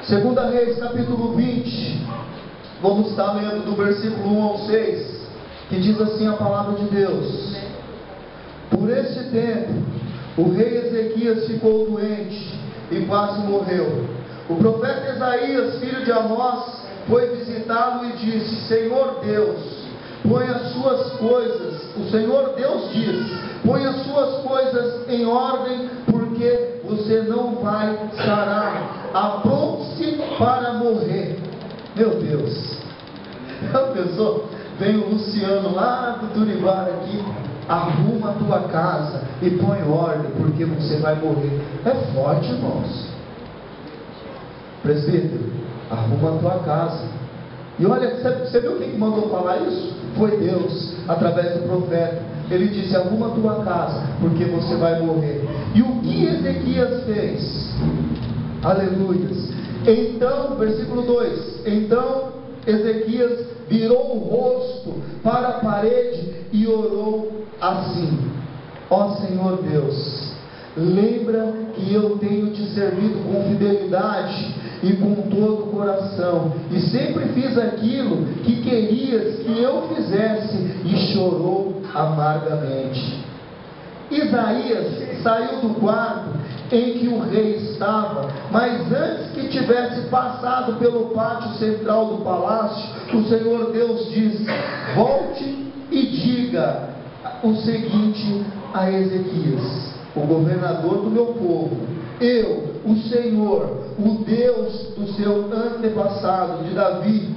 Segunda Reis, capítulo 20. Vamos estar lendo do versículo 1 ao 6, que diz assim a palavra de Deus: Por este tempo, o rei Ezequias ficou doente e quase morreu. O profeta Isaías, filho de Amós, foi visitá-lo e disse: Senhor Deus, põe as suas coisas, o Senhor Deus diz: põe as suas coisas em ordem, porque você não vai sarar. Apronte-se para morrer. Meu Deus, a pessoa, vem o Luciano lá do Turibara aqui, arruma a tua casa e põe ordem, porque você vai morrer. É forte, irmãos. Presbítero, arruma a tua casa. E olha, você viu quem mandou falar isso? Foi Deus, através do profeta. Ele disse: arruma a tua casa, porque você vai morrer. E o que Ezequias fez? Aleluias. Então, versículo 2: Então Ezequias virou o rosto para a parede e orou assim: Ó Senhor Deus, lembra que eu tenho te servido com fidelidade e com todo o coração, e sempre fiz aquilo que querias que eu fizesse. E chorou amargamente. Isaías saiu do quarto em que o rei estava, mas antes que tivesse passado pelo pátio central do palácio, o Senhor Deus disse: volte e diga o seguinte a Ezequias, o governador do meu povo: eu, o Senhor, o Deus do seu antepassado, de Davi,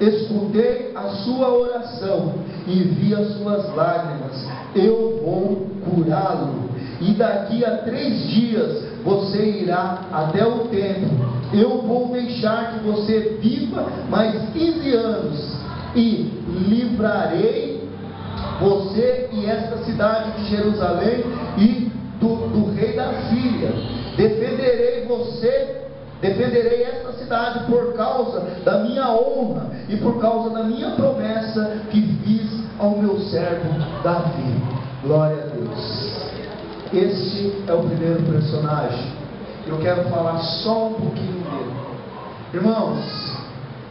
escutei a sua oração e vi as suas lágrimas. Eu vou curá-lo, e daqui a 3 dias você irá até o templo. Eu vou deixar que você viva mais 15 anos e livrarei você e esta cidade de Jerusalém e do rei da Síria. Defenderei esta cidade por causa da minha honra e por causa da minha promessa que fiz ao meu servo Davi. Glória a Deus. Este é o primeiro personagem. Eu quero falar só um pouquinho dele. Irmãos,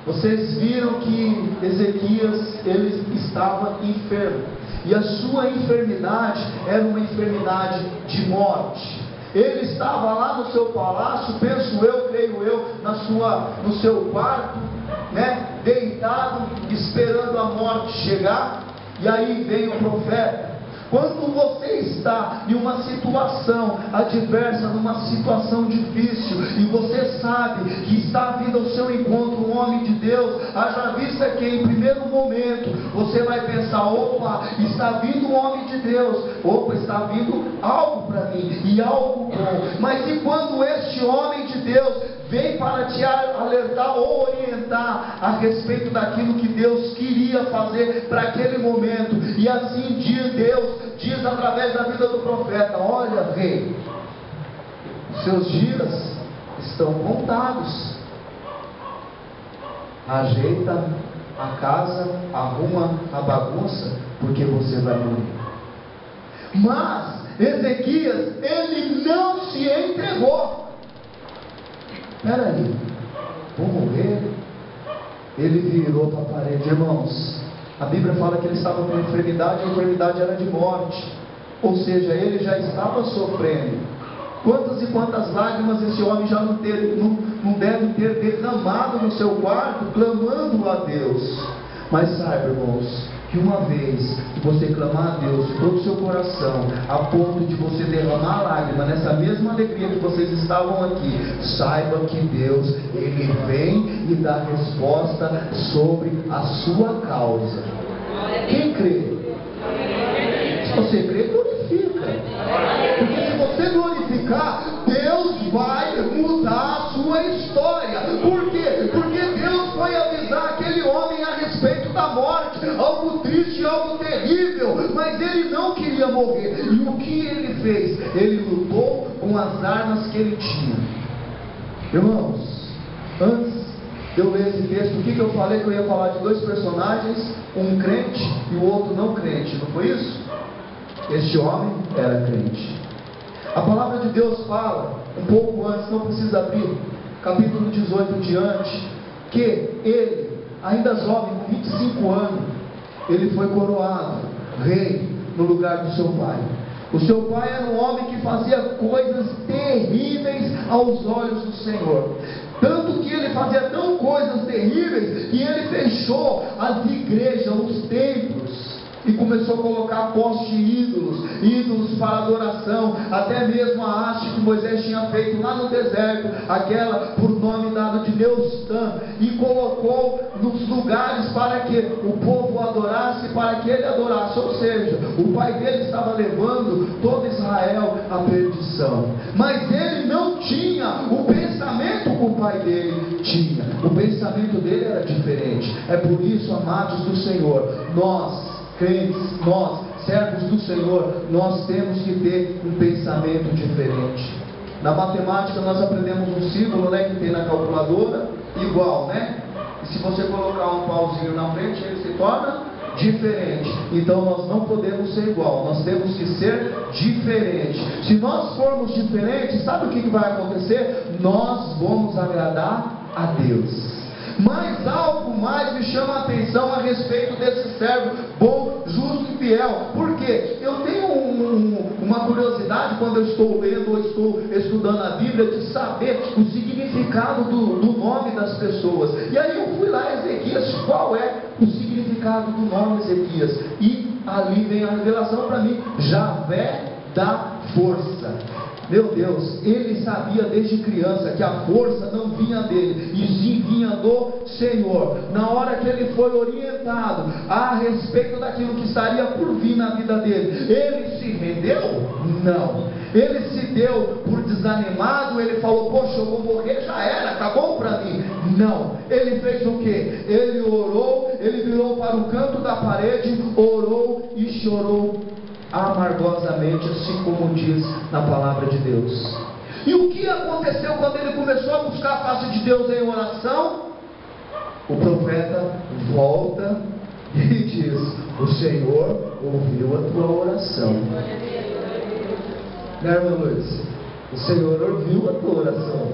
vocês viram que Ezequias, ele estava enfermo, e a sua enfermidade era uma enfermidade de morte. Ele estava lá no seu palácio, penso eu, creio eu, no seu quarto, deitado, esperando a morte chegar. E aí vem o profeta. Quando você está em uma situação adversa, numa situação difícil, e você sabe que está vindo ao seu encontro um homem de Deus, haja vista que em primeiro momento você vai pensar: opa, está vindo um homem de Deus, opa, está vindo algo para mim, e algo bom. Mas e quando este homem de Deus vem para te alertar ou orientar a respeito daquilo que Deus queria fazer para aquele momento? E assim diz Deus, diz através da vida do profeta: olha, rei, os seus dias estão contados. Ajeita a casa, arruma a bagunça, porque você vai morrer. Mas Ezequias, ele não se entregou. Peraí, vou morrer? Ele virou para a parede. Irmãos, a Bíblia fala que ele estava com enfermidade, e a enfermidade era de morte. Ou seja, ele já estava sofrendo. Quantas e quantas lágrimas esse homem já não deve ter derramado no seu quarto, clamando a Deus. Mas saiba, irmãos, que uma vez que você clamar a Deus de todo o seu coração, a ponto de você derramar lágrima nessa mesma alegria que vocês estavam aqui, saiba que Deus, Ele vem e dá resposta sobre a sua causa. Quem crê? Se você crê, glorifica. Porque se você glorificar, Deus vai mudar a sua história. Por quê? Porque Deus foi avisar aquele homem a respeito da morte, algo triste, algo terrível, mas ele não queria morrer. E o que ele fez? Ele lutou com as armas que ele tinha. Irmãos, antes de eu ler esse texto, o que eu falei? Que eu ia falar de 2 personagens, um crente e o outro não crente, não foi isso? Este homem era crente. A palavra de Deus fala, um pouco antes, não precisa abrir, capítulo 18 em diante, que ele, ainda jovem, com 25 anos, ele foi coroado rei no lugar do seu pai. O seu pai era um homem que fazia coisas terríveis aos olhos do Senhor. Tanto que ele fazia tão coisas terríveis que ele fechou as igrejas, os templos, e começou a colocar postes de ídolos para adoração, até mesmo a haste que Moisés tinha feito lá no deserto, aquela por nome dado de Neustã, e colocou nos lugares para que o povo adorasse, para que ele adorasse. Ou seja, o pai dele estava levando todo Israel à perdição, mas ele não tinha o pensamento que o pai dele tinha. O pensamento dele era diferente. É por isso, amados do Senhor, nós crentes, nós, servos do Senhor, nós temos que ter um pensamento diferente. Na matemática nós aprendemos um símbolo, né, que tem na calculadora, igual, né? E se você colocar um pauzinho na frente, ele se torna diferente. Então nós não podemos ser igual, nós temos que ser diferente. Se nós formos diferentes, sabe o que vai acontecer? Nós vamos agradar a Deus. Mas algo mais me chama a atenção a respeito desse servo bom, justo e fiel. Por quê? Eu tenho uma curiosidade quando eu estou lendo ou estou estudando a Bíblia, de saber o significado do nome das pessoas. E aí eu fui lá, Ezequias, qual é o significado do nome Ezequias? E ali vem a revelação para mim: Javé da força. Meu Deus, ele sabia desde criança que a força não vinha dele, e sim vinha do Senhor. Na hora que ele foi orientado a respeito daquilo que estaria por vir na vida dele, ele se rendeu? Não. Ele se deu por desanimado, ele falou: poxa, eu vou morrer, já era, acabou para mim. Não. Ele fez o que? Ele orou, ele virou para o canto da parede, orou e chorou amargosamente, assim como diz na palavra de Deus. E o que aconteceu quando ele começou a buscar a face de Deus em oração? O profeta volta e diz: o Senhor ouviu a tua oração. Né, irmã Luiz? O Senhor ouviu a tua oração.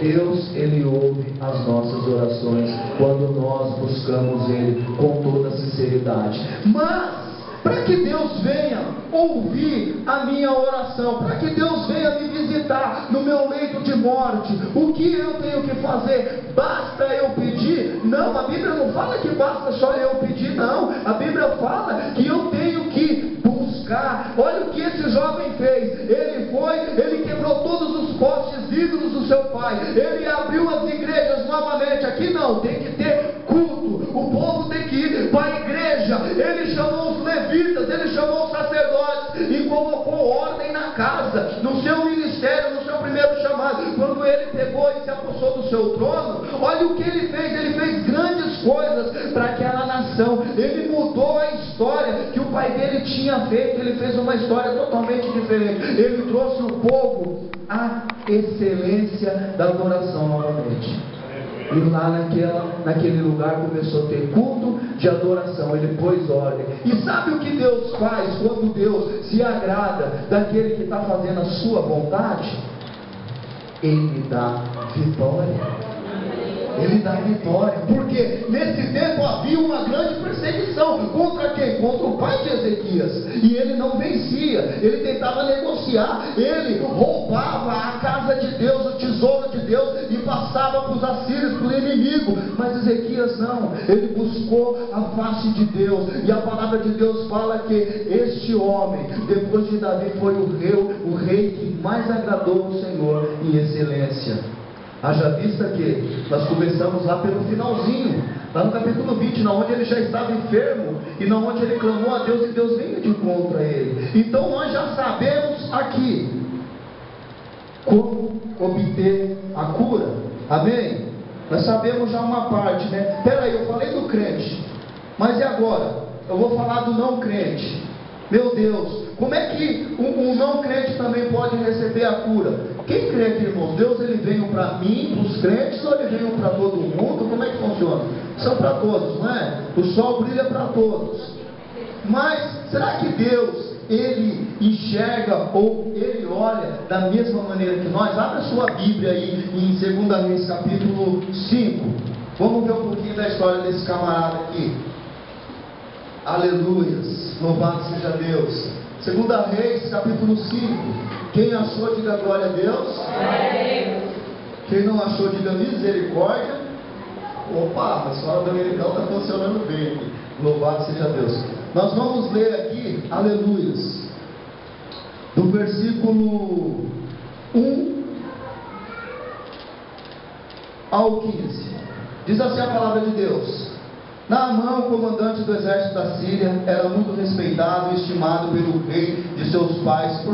Deus, Ele ouve as nossas orações quando nós buscamos Ele com toda sinceridade. Mas para que Deus venha ouvir a minha oração, para que Deus venha me visitar no meu leito de morte, o que eu tenho que fazer? Basta eu pedir? Não, a Bíblia não fala que basta só eu pedir, não. A Bíblia fala que eu tenho que buscar. Olha o que esse jovem fez. Ele foi, ele quebrou todos os postes ídolos do seu pai, ele abriu as igrejas novamente. Aqui não, tem que ter culto, o povo tem que ir para a igreja. Ele chamou os levitas, ele chamou os sacerdotes e colocou ordem na casa, no seu ministério, no seu primeiro chamado. Quando ele pegou e se apossou do seu trono, olha o que ele fez grandes coisas para aquela nação. Ele mudou a história que o pai dele tinha feito, ele fez uma história totalmente diferente. Ele trouxe o povo à excelência da adoração novamente. E lá naquele lugar começou a ter culto de adoração. Ele pôs ordem. E sabe o que Deus faz quando Deus se agrada daquele que está fazendo a sua vontade? Ele dá vitória. Ele dá vitória. Porque nesse tempo havia uma grande perseguição. Contra quem? Contra o pai de Ezequias. E ele não vencia. Ele tentava negociar. Ele roubava a casa de Deus, o tesouro de Deus, e passava para os assírios, para o inimigo. Mas Ezequias não. Ele buscou a face de Deus. E a palavra de Deus fala que este homem, depois de Davi, foi o rei que mais agradou o Senhor em excelência. Haja vista que nós começamos lá pelo finalzinho, lá no capítulo 20, na onde ele já estava enfermo e na onde ele clamou a Deus e Deus veio de encontro a ele. Então nós já sabemos aqui como obter a cura. Amém? Nós sabemos já uma parte, né? Peraí, eu falei do crente, mas e agora? Eu vou falar do não crente. Meu Deus, como é que um não crente também pode receber a cura? Quem crê aqui, irmãos? Deus, ele veio para mim, para os crentes, ou ele veio para todo mundo? Como é que funciona? São para todos, não é? O sol brilha para todos. Mas será que Deus, ele enxerga ou ele olha da mesma maneira que nós. Abra sua Bíblia aí em 2 Reis capítulo 5. Vamos ver um pouquinho da história desse camarada aqui. Aleluias, louvado seja Deus. 2 Reis capítulo 5. Quem achou, diga glória a Deus. Quem não achou, diga misericórdia. Opa, a escola dominical está funcionando bem aqui. Louvado seja Deus. Nós vamos ler aqui, aleluias, do versículo 1 ao 15. Diz assim a palavra de Deus: Naamã, o comandante do exército da Síria, era muito respeitado e estimado pelo rei de seus pais,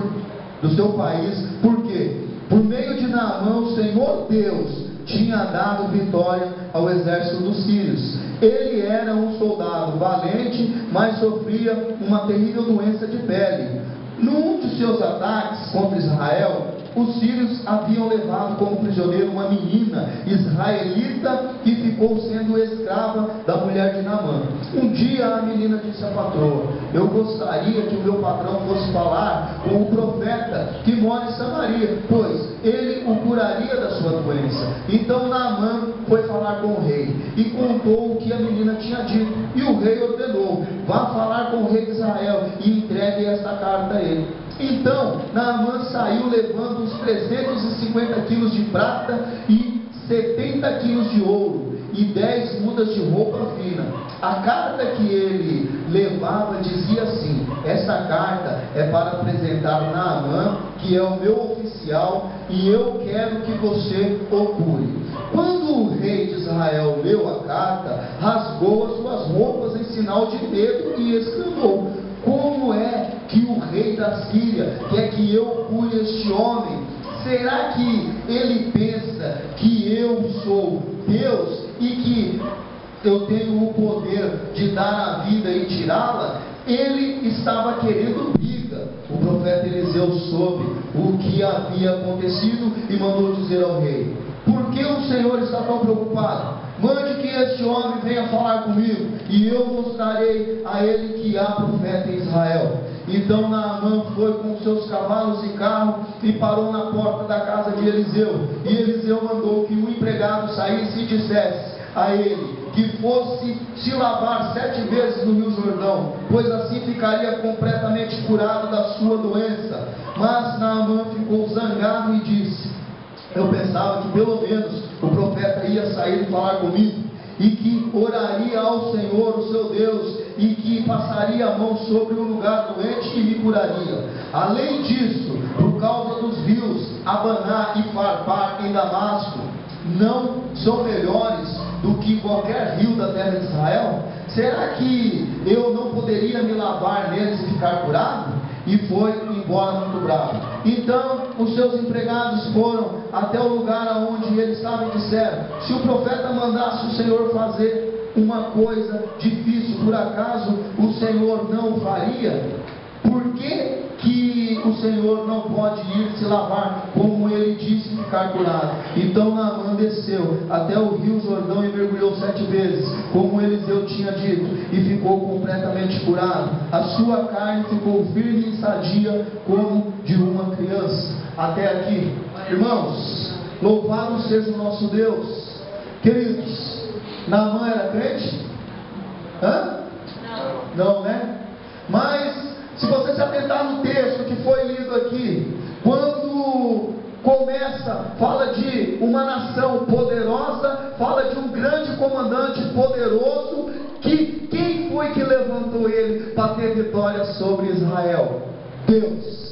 do seu país, porque por meio de Naamã o Senhor Deus tinha dado vitória ao exército dos sírios. Ele era um soldado valente, mas sofria uma terrível doença de pele. Num de seus ataques contra Israel, os sírios haviam levado como prisioneiro uma menina israelita que ficou sendo escrava da mulher de Naamã. Um dia a menina disse à patroa: eu gostaria que o meu patrão fosse falar com o profeta que mora em Samaria, pois ele o curaria da sua doença. Então Naamã foi falar com o rei e contou o que a menina tinha dito. E o rei ordenou: vá falar com o rei de Israel e entregue esta carta a ele. Então Naamã saiu levando os 350 quilos de prata e 70 quilos de ouro e 10 mudas de roupa fina. A carta que ele levava dizia assim: esta carta é para apresentar Naamã, que é o meu oficial, e eu quero que você o cure. Quando o rei de Israel leu a carta, rasgou as suas roupas em sinal de medo e exclamou: como é que o rei da Síria quer que eu cure este homem? Será que ele pensa que eu sou Deus e que eu tenho o poder de dar a vida e tirá-la? Ele estava querendo briga. O profeta Eliseu soube o que havia acontecido e mandou dizer ao rei: por que o Senhor está tão preocupado? Mande que este homem venha falar comigo, e eu mostrarei a ele que há profeta em Israel. Então Naamã foi com seus cavalos e carro e parou na porta da casa de Eliseu. E Eliseu mandou que o empregado saísse e dissesse a ele que fosse se lavar 7 vezes no Rio Jordão, pois assim ficaria completamente curado da sua doença. Mas Naamã ficou zangado e disse: eu pensava que pelo menos o profeta ia sair e falar comigo, e que oraria ao Senhor, o seu Deus, e que passaria a mão sobre o lugar doente e me curaria. Além disso, por causa dos rios Abaná e Farpar em Damasco, não são melhores do que qualquer rio da terra de Israel? Será que eu não poderia me lavar neles e ficar curado? E foi embora muito bravo. Então os seus empregados foram até o lugar aonde ele estava e disseram: se o profeta mandasse o Senhor fazer uma coisa difícil, por acaso o Senhor não o faria? Por que o Senhor não pode ir se lavar, como ele disse, ficar curado? Então Naamã desceu até o rio Jordão e mergulhou 7 vezes, como Eliseu tinha dito, e ficou completamente curado. A sua carne ficou firme e sadia, como de uma criança. Até aqui, irmãos, louvado seja o nosso Deus. Queridos, Naamã era crente? Não, né? Mas se você se atentar no texto que foi lido aqui, quando começa, fala de uma nação poderosa, fala de um grande comandante poderoso, que quem foi que levantou ele para ter vitória sobre Israel? Deus.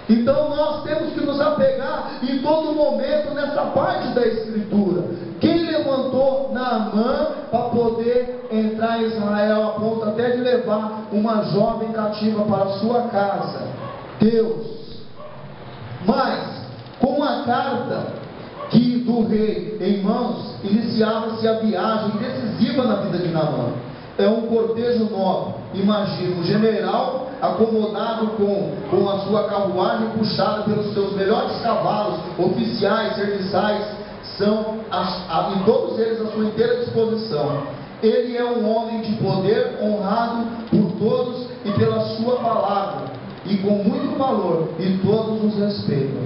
Então nós temos que nos apegar em todo momento nessa parte da Escritura. Quem levantou Naamã para poder entrar em Israel, a ponto até de levar uma jovem cativa para a sua casa? Deus. Mas com a carta do rei em mãos, iniciava-se a viagem decisiva na vida de Naamã. É um cortejo nobre. Imagina um general acomodado com a sua carruagem puxada pelos seus melhores cavalos, oficiais, serviçais, e todos eles à sua inteira disposição. Ele é um homem de poder, honrado por todos e pela sua palavra. com muito valor, e todos os respeitam.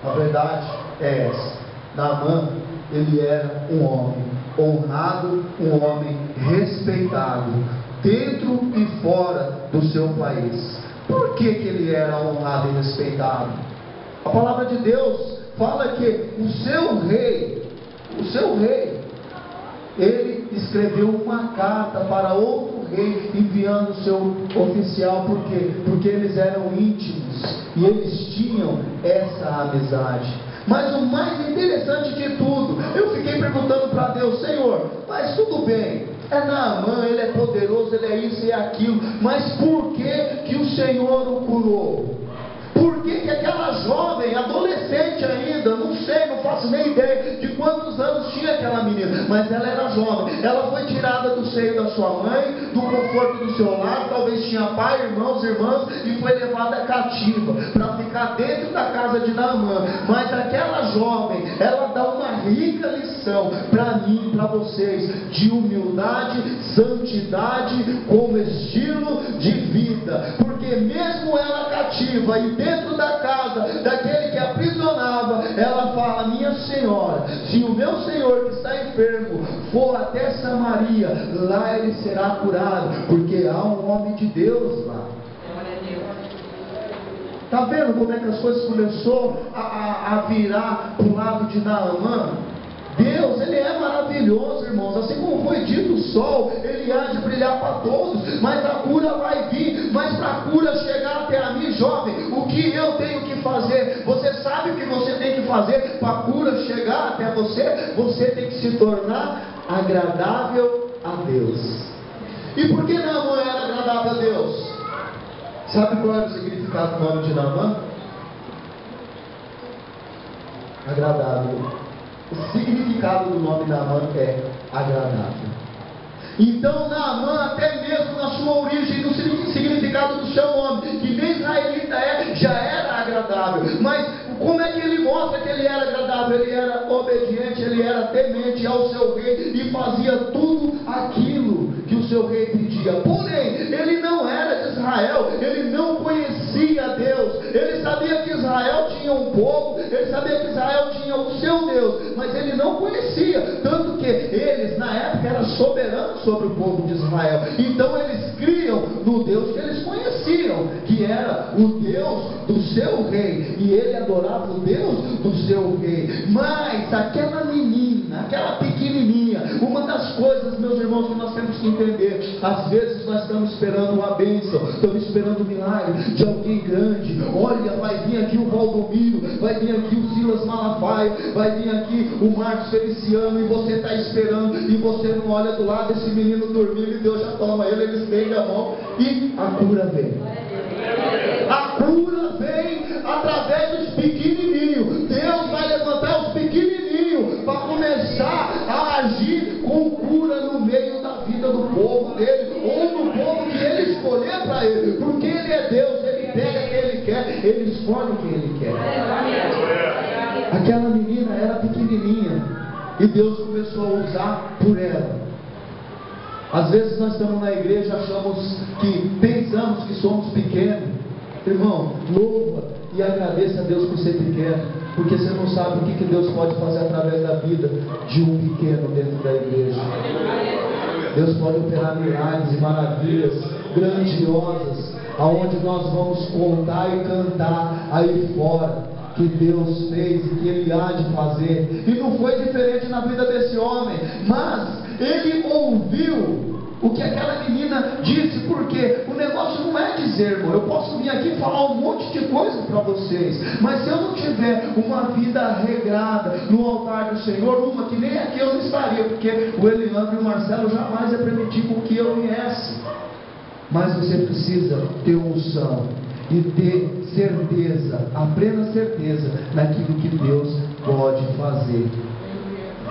A verdade é essa: Naamã, ele era um homem honrado, um homem respeitado, dentro e fora do seu país. Por que ele era honrado e respeitado? A palavra de Deus fala que o seu rei, ele escreveu uma carta para outro rei, enviando o seu oficial. Por quê? Porque eles eram íntimos e eles tinham essa amizade. Mas o mais interessante de tudo, eu fiquei perguntando para Deus: Senhor, mas tudo bem, é Naamã, ele é poderoso, ele é isso e é aquilo, mas por que o Senhor o curou? Por que aquela jovem, adolescente ainda, não sei, não faço nem ideia de quantos anos tinha aquela menina, mas ela era jovem, ela foi tirada do seio da sua mãe, do conforto do seu lar, talvez tinha pai, irmãos, irmãs, e foi levada cativa, para ficar dentro da casa de Naamã. Mas aquela jovem, ela dá uma rica lição para mim, para vocês, de humildade, santidade, como estilo de vida, porque mesmo ela cativa e dentro da casa daquele que aprisionava, ela fala: minha senhora, se o meu senhor que está enfermo for até Samaria, lá ele será curado, porque há um homem de Deus lá. Está vendo como é que as coisas começaram a virar para o lado de Naamã? Deus, ele é maravilhoso, irmãos. Assim como foi dito, o sol, ele há de brilhar para todos, mas a cura vai vir. Mas para a cura chegar até a mim, jovem, o que eu tenho que fazer? Você sabe o que você tem que fazer para a cura chegar até você? Você tem que se tornar agradável a Deus. E por que Naamã era agradável a Deus? Sabe qual era o significado do nome de Naamã? Agradável. O significado do nome Naamã é agradável. Então Naamã, até mesmo na sua origem, no significado do seu nome, que nem israelita é, já era agradável. Mas como é que ele mostra que ele era agradável? Ele era obediente, ele era temente ao seu rei e fazia tudo aquilo que o seu rei pedia. Porém, ele não era de Israel, ele não conhecia Deus. Ele sabia que Israel tinha um povo, ele sabia que Israel tinha o seu Deus, mas ele não conhecia. Tanto que eles, na época, eram soberanos sobre o povo de Israel. Então eles criam no Deus que eles conheciam, que era o Deus do seu rei, e ele adorava o Deus do seu rei. Mas aquela menina, aquela pequenininha, uma das coisas, meus irmãos, que nós temos que entender: às vezes nós estamos esperando uma bênção, estamos esperando um milagre de alguém grande. Olha, vai vir aqui o Valdomiro, vai vir aqui o Silas Malafaia, vai vir aqui o Marcos Feliciano, e você está esperando, e você não olha do lado desse menino dormindo, e Deus já toma ele estende a mão, e a cura vem. A cura vem através dos pequenininhos. Deus vai levantar os pequenininhos para começar a agir com cura no meio da vida do povo dele, ou no povo que ele escolher para ele, porque ele é Deus, ele pega quem ele quer, ele escolhe quem ele quer. Aquela menina era pequenininha e Deus começou a usar por ela. Às vezes nós estamos na igreja, pensamos que somos pequenos. Irmão, louva e agradeça a Deus por ser pequeno, porque você não sabe o que Deus pode fazer através da vida de um pequeno dentro da igreja. Deus pode operar milagres e maravilhas grandiosas, aonde nós vamos contar e cantar aí fora que Deus fez e que Ele há de fazer. E não foi diferente na vida desse homem, mas ele ouviu o que aquela menina disse, porque o negócio não é dizer, irmão, eu posso vir aqui falar um monte de coisa para vocês, mas se eu não tiver uma vida regrada no altar do Senhor, uma que nem aqui eu não estaria, porque o Eliandro e o Marcelo jamais ia permitir com que eu viesse. Mas você precisa ter unção e ter certeza, a plena certeza naquilo que Deus pode fazer.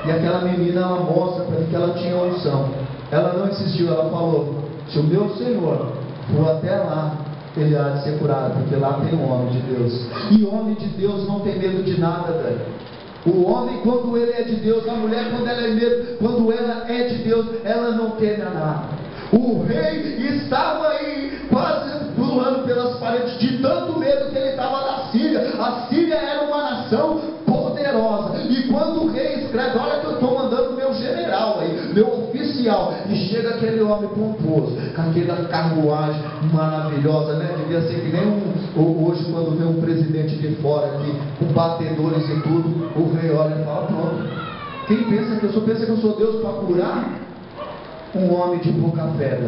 E aquela menina, ela mostra para que ela tinha unção. Ela não insistiu, ela falou: se o meu Senhor for até lá, ele há de ser curado, porque lá tem um homem de Deus. E homem de Deus não tem medo de nada, velho. O homem, quando ele é de Deus, a mulher, quando ela é de Deus, ela não teme a nada. O rei estava aí quase pulando pelas paredes parede, de tanto medo que ele estava da Síria. A Síria era uma nação poderosa, e quando o rei escreve, olha que eu estou mandando meu general aí, meu oficial, e chega aquele homem pomposo, com aquela carruagem maravilhosa, né? Devia ser que nem hoje quando vem um presidente de fora aqui, com batedores e tudo, o rei olha e fala, pronto, quem pensa que eu sou Deus para curar? Um homem de pouca fé,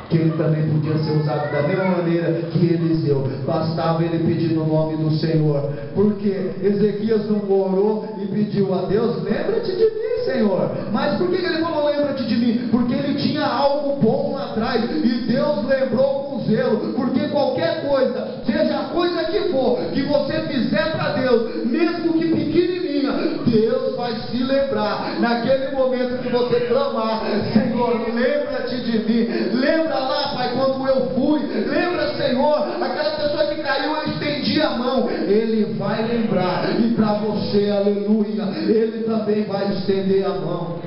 que ele também podia ser usado da mesma maneira que Eliseu. Bastava ele pedir no nome do Senhor, porque Ezequias não orou e pediu a Deus, lembra-te de mim, Senhor. Mas por que ele falou lembra-te de mim? Porque ele tinha algo bom lá atrás, e Deus lembrou com zelo. Porque qualquer coisa, seja a coisa que for, que você fizer para Deus, mesmo que pequenininha, Deus vai se lembrar. Naquele momento que você clamar, Senhor, lembra-te de mim. Lembra lá, Pai, quando eu fui. Lembra, Senhor, aquela pessoa que caiu, eu estendi a mão. Ele vai lembrar, e para você, aleluia, Ele também vai estender a mão.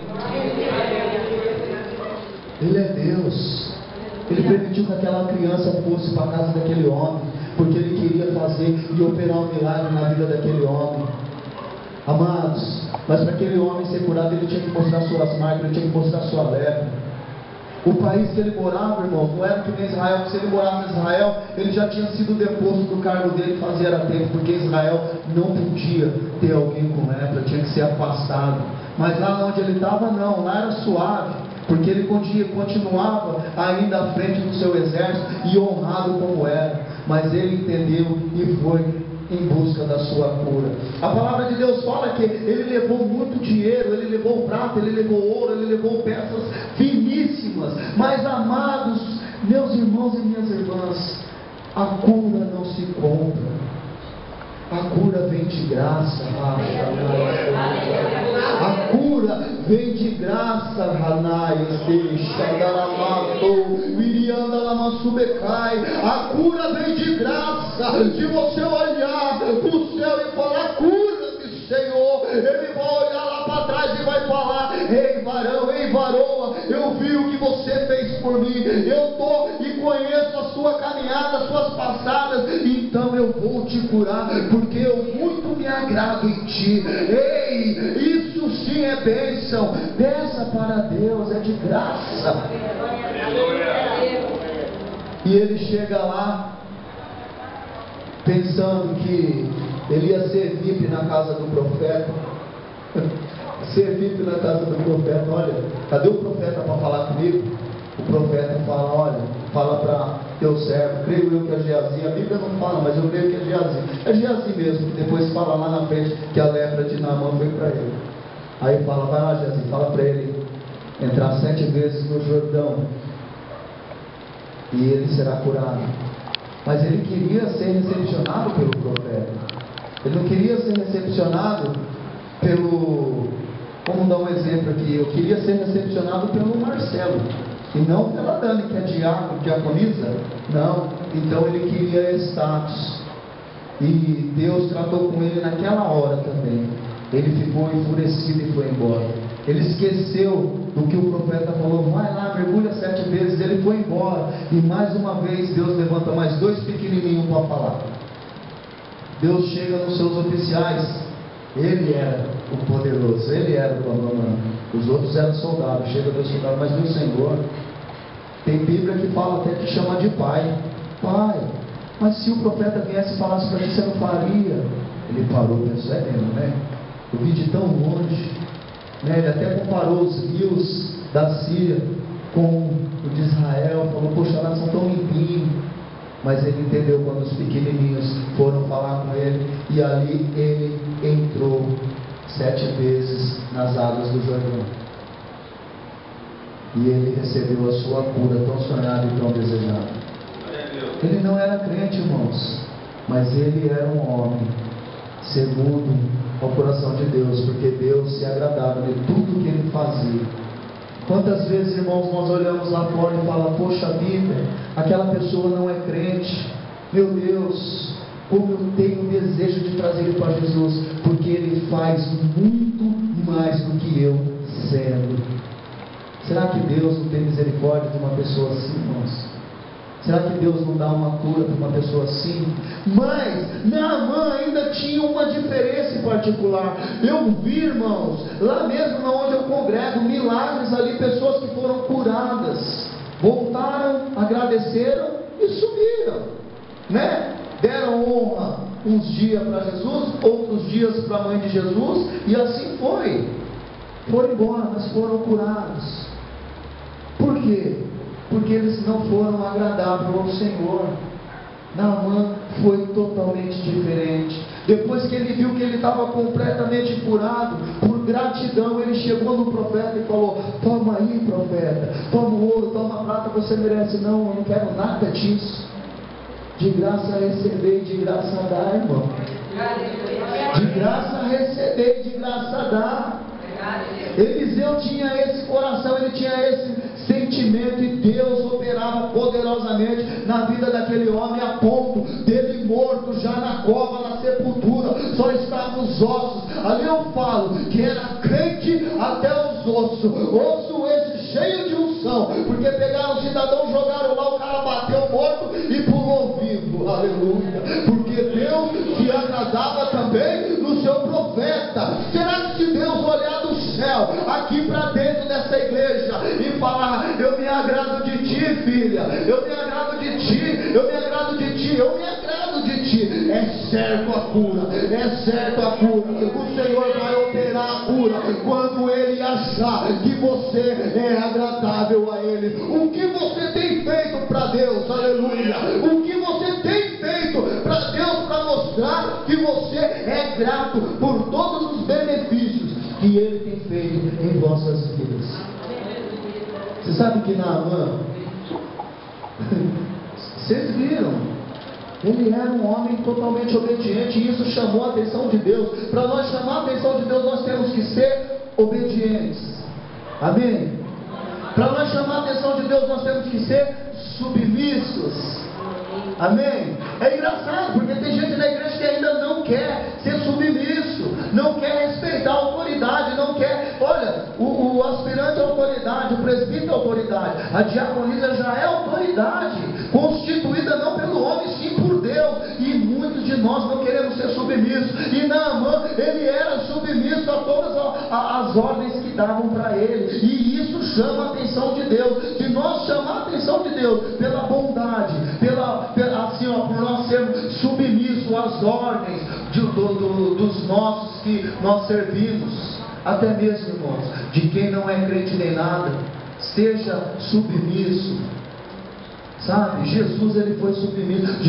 Ele é Deus. Ele permitiu que aquela criança fosse para a casa daquele homem, porque Ele queria fazer e operar um milagre na vida daquele homem. Amados, mas para aquele homem ser curado, ele tinha que mostrar suas marcas, ele tinha que mostrar sua lepra. O país que ele morava, irmão, não era que nem Israel, porque se ele morasse em Israel, ele já tinha sido deposto do cargo dele fazia tempo, porque Israel não podia ter alguém com lepra, tinha que ser afastado. Mas lá onde ele estava, não, lá era suave, porque ele continuava ainda à frente do seu exército e honrado como era. Mas ele entendeu e foi em busca da sua cura. A palavra de Deus fala que ele levou muito dinheiro, ele levou prata, ele levou ouro, ele levou peças finíssimas. Mas, amados, meus irmãos e minhas irmãs, a cura não se compra. A cura vem de graça. A cura vem de graça. A cura vem de graça. De você olhar para o céu e falar, cura-me, Senhor. Ele vai olhar lá para trás e vai falar, ei varão, ei varoa, eu vi o que você fez por mim. Eu estou e conheço a sua caminhada, as suas passadas, então eu vou te curar, porque eu muito me agrado em ti. Ei, isso sim é bênção. Peça para Deus, é de graça. E ele chega lá pensando que ele ia ser VIP na casa do profeta. Ser VIP na casa do profeta. Olha, cadê o profeta para falar comigo? O profeta fala, olha, fala para teu servo, creio eu que é Geazi. A Bíblia não fala, mas eu creio que é Geazi. É Geazi mesmo, que depois fala lá na frente que a lepra de Naamã foi para ele. Aí fala, vai lá Geazi, fala para ele entrar 7 vezes no Jordão e ele será curado. Mas ele queria ser recepcionado pelo profeta. Ele não queria ser recepcionado pelo... Vamos dar um exemplo aqui. Eu queria ser recepcionado pelo Marcelo, e não pela Dani, que é diaconisa. Não. Então ele queria status. E Deus tratou com ele naquela hora também. Ele ficou enfurecido e foi embora. Ele esqueceu do que o profeta falou, vai lá, mergulha 7 vezes. Ele foi embora. E mais uma vez Deus levanta mais 2 pequenininhos para falar. Deus chega nos seus oficiais. Ele era o poderoso, ele era o comandante. Os outros eram soldados. Chega Deus soldado, mas meu Senhor, tem Bíblia que fala até que chama de pai. Pai, mas se o profeta viesse e falasse para ti, você não faria? Ele parou e pensou, é mesmo, né? Eu vi de tão longe, né? Ele até comparou os rios da Síria com o de Israel. Falou, poxa, elas são tão limpinhos. Mas ele entendeu quando os pequenininhos foram falar com ele, e ali ele entrou 7 vezes nas águas do Jordão. E ele recebeu a sua cura tão sonhada e tão desejada. Ele não era crente, irmãos, mas ele era um homem segundo o coração de Deus, porque Deus se agradava de tudo que ele fazia. Quantas vezes, irmãos, nós olhamos lá fora e falamos, poxa vida, aquela pessoa não é crente. Meu Deus, como eu tenho desejo de trazer ele para Jesus, porque ele faz muito mais do que eu sendo. Será que Deus não tem misericórdia de uma pessoa assim, irmãos? Será que Deus não dá uma cura para uma pessoa assim? Mas Naamã ainda tinha uma diferença em particular. Eu vi, irmãos, lá mesmo onde eu congrego, milagres ali, pessoas que foram curadas, voltaram, agradeceram e sumiram, né? Deram honra uns dias para Jesus, outros dias para a mãe de Jesus, e assim foi. Foram embora, mas foram curados. Por quê? Porque eles não foram agradáveis ao Senhor. Naamã foi totalmente diferente. Depois que ele viu que ele estava completamente curado, por gratidão ele chegou no profeta e falou: toma aí, profeta, toma o ouro, toma a prata, você merece. Não, eu não quero nada disso. De graça receber, de graça dar, irmão. De graça receber, de graça dar. Eliseu tinha esse coração, ele tinha esse sentimento, e Deus operava poderosamente na vida daquele homem, a ponto dele morto já na cova, na sepultura, só estavam os ossos. Ali eu falo que era crente até os ossos, osso esse cheio de unção, porque pegaram o cidadão, jogaram lá, o cara bateu morto e pulou vivo, aleluia, porque Deus se agradava também no seu profeta. Será que se Deus olhar do céu aqui para dentro dessa igreja e falar: eu me agrado de ti, filha, eu me agrado de ti, eu me agrado de ti, eu me agrado de ti, é certo a cura, é certo a cura. O Senhor vai operar a cura quando Ele achar que você é agradável a Ele. O que você tem feito para Deus, aleluia, o que você tem feito para Deus, para mostrar que você é grato por todos os benefícios que Ele tem feito em vossas vidas. Você sabe que Naamã, vocês viram, ele era um homem totalmente obediente, e isso chamou a atenção de Deus. Para nós chamar a atenção de Deus, nós temos que ser obedientes. Amém? Para nós chamar a atenção de Deus, nós temos que ser submissos. Amém? É engraçado, porque tem gente na igreja que ainda não quer ser submisso, não quer respeitar a autoridade, não quer. Olha, o aspirante é autoridade, o presbítero é autoridade, a diaconisa já é autoridade, constituída não pelo homem, sim por Deus. E muitos de nós não queremos ser submissos. E Naamã, ele era submisso a todas as ordens que davam para ele, e isso chama a atenção de Deus. De nós chamar a atenção de Deus pela bondade, assim, por nós sermos submissos às ordens dos nossos que nós servimos, até mesmo, irmãos, de quem não é crente nem nada, seja submisso. Sabe, Jesus, ele foi submisso.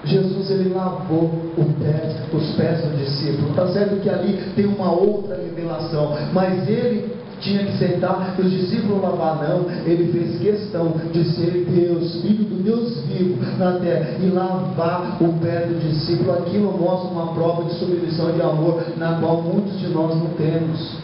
Jesus ele lavou os pés do discípulo. Está certo que ali tem uma outra revelação, mas ele tinha que sentar e os discípulos lavar. Não, ele fez questão de ser Deus, filho do Deus vivo na terra, e lavar o pé do discípulo. Aquilo mostra uma prova de submissão e de amor, na qual muitos de nós não temos.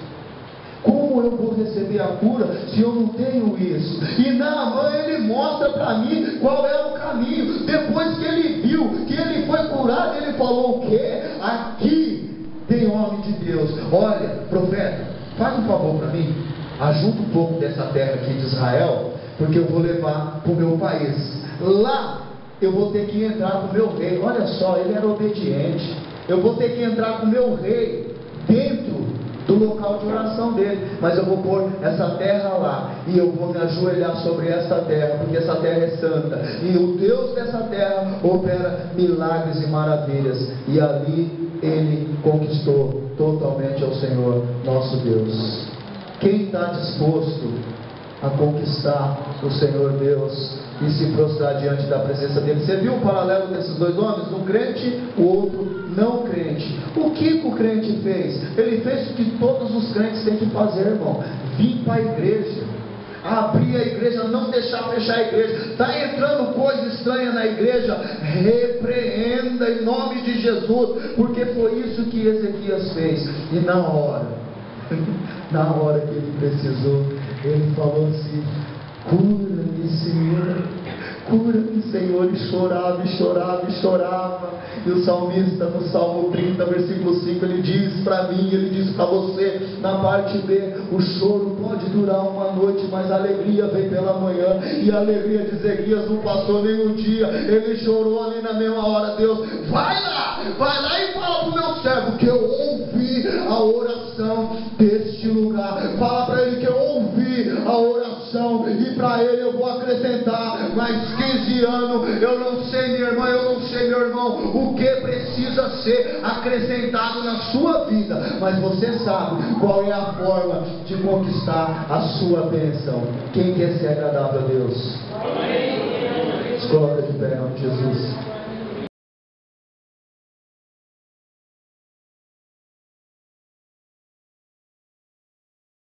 Como eu vou receber a cura se eu não tenho isso? E Naamã, ele mostra para mim qual é o caminho. Depois que ele viu que ele foi curado, ele falou: o quê? Aqui tem homem de Deus. Olha, profeta, faz um favor para mim, ajunta um pouco dessa terra aqui de Israel, porque eu vou levar para o meu país. Lá eu vou ter que entrar com o meu rei. Olha só, ele era obediente. Eu vou ter que entrar com o meu rei dentro do local de oração dele, mas eu vou pôr essa terra lá, e eu vou me ajoelhar sobre essa terra, porque essa terra é santa, e o Deus dessa terra opera milagres e maravilhas. E ali ele conquistou totalmente ao Senhor nosso Deus. Quem está disposto a conquistar o Senhor Deus e se prostrar diante da presença dele? Você viu o paralelo desses dois homens? Um crente, o outro não crente. O que o crente fez? Ele fez o que todos os crentes têm que fazer, irmão: vir para a igreja, abrir a igreja, não deixar fechar a igreja. Está entrando coisa estranha na igreja, repreenda em nome de Jesus, porque foi isso que Ezequias fez. E na hora que ele precisou, ele falou assim: cura-me, Senhor, Cura-me, Senhor. E chorava, e chorava, e chorava. E o salmista, no Salmo 30, versículo 5, ele diz para mim, ele diz para você, na parte B: o choro pode durar uma noite, mas a alegria vem pela manhã. E a alegria de Ezequias não passou nem um dia. Ele chorou ali na mesma hora. Deus, vai lá e fala para o meu servo que eu ouvi a oração deste lugar. Fala para ele que eu ouvi a oração, e para ele eu vou acrescentar mais 15 anos. Eu não sei, minha irmã, eu não sei, meu irmão, o que precisa ser acrescentado na sua vida, mas você sabe qual é a forma de conquistar a sua bênção. Quem quer ser agradável a Deus? Amém.